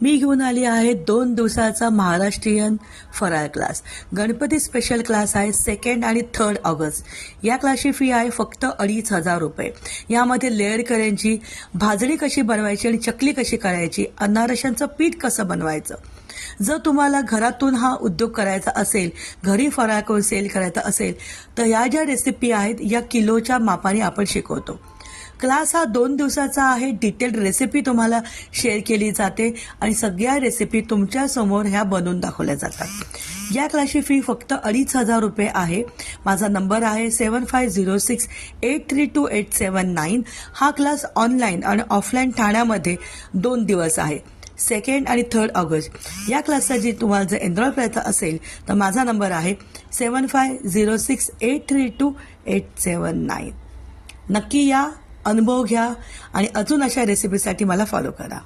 मी घेऊन आली आहे 2 दिवसाचा महाराष्ट्रीयन फराळ क्लास. गणपती स्पेशल क्लास आहे 2 आणि 3 ऑगस्ट. या क्लासची फी आहे फक्त 2,500 रुपये. यामध्ये लेअर करंजी, भाजणी कशी बनवायची आणि चकली कशी करायची, अनारशांचं पीठ कसं बनवायचं. जर तुम्हाला घरातून हा उद्योग करायचा असेल, घरी फराळ करून सेल करायचा असेल, तर या ज्या रेसिपी आहेत या किलोच्या मापाने आपण शिकवतो. क्लास हा 2 दिवसाचा आहे. डिटेल्ड रेसिपी तुम्हाला शेअर केली जाते आणि सगळ्या रेसिपी तुमच्या समोर ह्या बनवून दाखवल्या जातात. या क्लासची फी फक्त 2,500 रुपये आहे. माझा नंबर आहे 7506832879. हा क्लास ऑनलाईन आणि ऑफलाईन ठाण्यामध्ये 2 दिवस आहे, 2 आणि 3 ऑगस्ट. या क्लाससाठी तुम्हाला जर एनरोल करायचं असेल तर माझा नंबर आहे 7506832879. नक्की या, अनुभव घ्या आणि अजून अशा रेसिपीसाठी मला फॉलो करा.